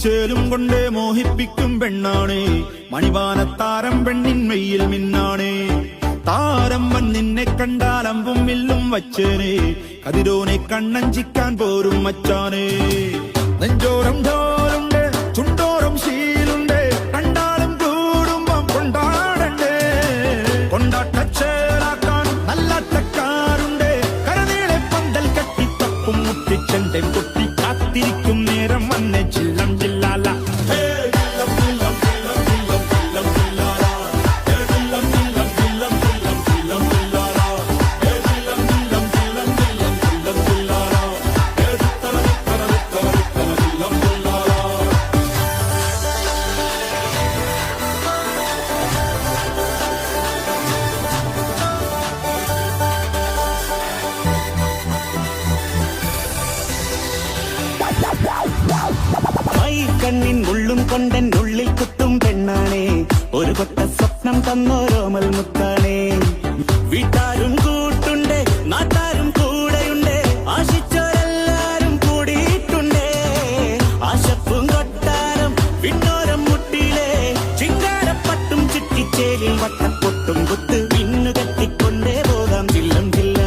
ചേലും കൊണ്ടേ മോഹിപ്പിക്കും പെണ്ണാണേ മണിവാനത്താരം പെണ്ണിന്മയിൽ മിന്നാണേ താരം വൻ നിന്നെ കണ്ടാൽ അമ്പും വില്ലും വച്ചേനെ കതിരോനെ കണ്ണഞ്ചിക്കാൻ പോരും മച്ചാനേ നെഞ്ചോരം ധോലുണ്ട് ചുണ്ടോരം ശീലുണ്ട് കണ്ടാലും കൂടുമ്പം കൊണ്ടാടണ്ടേ കൊണ്ടാട്ടച്ചേലാക്കാൻ നല്ലാട്ടക്കാരുണ്ട് കരനീളെ പന്തൽ കെട്ടി തപ്പും മുട്ടിച്ചെന്റെ പൊട്ടി കാത്തിരിക്കും നേരം വന്നെ ചില്ലം ജില്ലാല കണ്ണിൻ ഉള്ളും കൊണ്ടൻ ഉള്ളിൽ കുത്തും പെണ്ണാണേ ഒരു കൊട്ട സ്വപ്നം തന്നോരോമൽ മുത്താണേ വീട്ടാരും കൂട്ടുണ്ട് നാട്ടാരും കൂടെയുണ്ട് ആശിച്ചോരെല്ലാരും കൂടിയിട്ടുണ്ടേ ആശപ്പും കൊട്ടാരം പിന്നോരം മുട്ടിയിലെ ചിങ്കാരപ്പട്ടും ചുറ്റിച്ചേലിൽ വട്ടപ്പൊട്ടും കുത്ത് പിന്നു കെട്ടിക്കൊണ്ടേ പോകാം ചില്ലം ജില്ലാ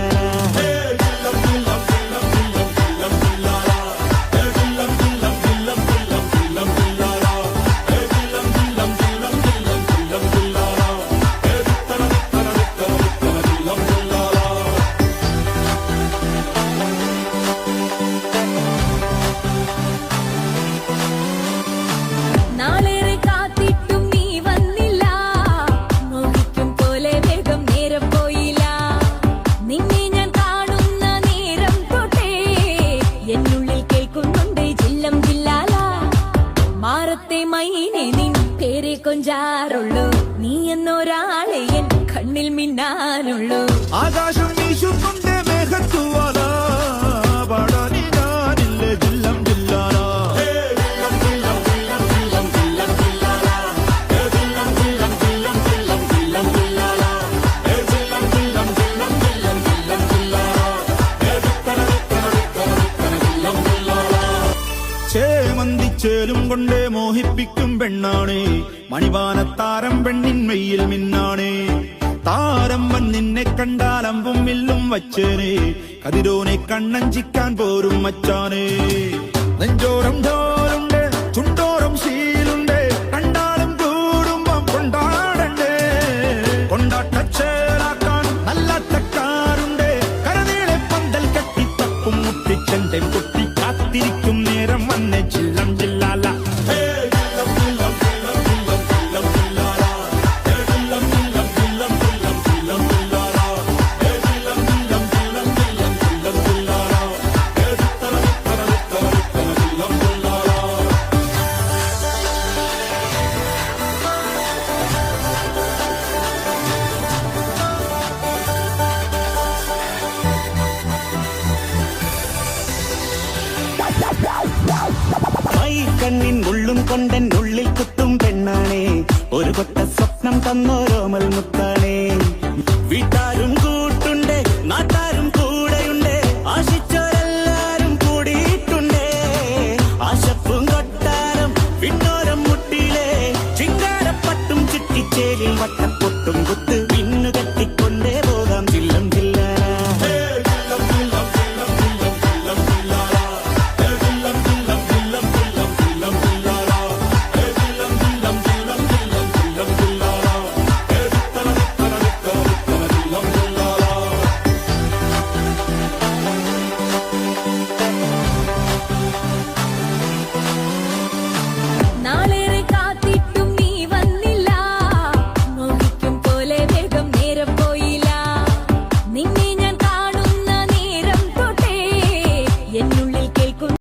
കൊഞ്ചാറുള്ളൂ നീ എന്നൊരാളെ എൻ കണ്ണിൽ മിന്നാനുള്ളൂ ആകാശം വീശുന്നുണ്ട് മേഘത്തുവാല പാടാനി ഞാനില്ലേ ജില്ലം ജില്ലാല ചേലും കൊണ്ടേ മോഹിപ്പിക്കും പെണ്ണാണേ മണിവാനത്താരം പെണ്ണിന്മയിൽ മിന്നാണേ താരം വൻ നിന്നെ കണ്ടാൽ അമ്പും വില്ലും വച്ചേനെ കതിരോനെ കണ്ണഞ്ചിക്കാൻ പോരും മച്ചാനേ നെഞ്ചോരം ധോലുണ്ട് ചുണ്ടോരം ശീലുണ്ട് കണ്ടാലും കൂടുമ്പം കൊണ്ടാടണ്ടേ കൊണ്ടാട്ടച്ചേലാക്കാൻ നല്ലാട്ടക്കാരുണ്ട് കരനീളെ പന്തൽ കെട്ടി തപ്പും മുട്ടിച്ചെന്റെ പൊട്ടി കാത്തിരിക്കും നേരം വന്നെ ചില്ലം ജില്ലാല കണ്ണിൻ ഉള്ളും കൊണ്ടൻ ഉള്ളിൽ കുത്തും പെണ്ണാണേ ഒരു കൊട്ട സ്വപ്നം തന്നോരോമൽ മുത്താണേ വീട്ടാരും കൂട്ടുണ്ട് നാട്ടാരും കൂടെയുണ്ട് ആശിച്ചോരെല്ലാരും കൂടിയിട്ടുണ്ടേ ആശപ്പും കൊട്ടാരം പിന്നോരം മുട്ടിയിലെ ചിങ്കാരപ്പട്ടും ചുറ്റിച്ചേലിൽ വട്ടപ്പൊട്ടും കുത്ത്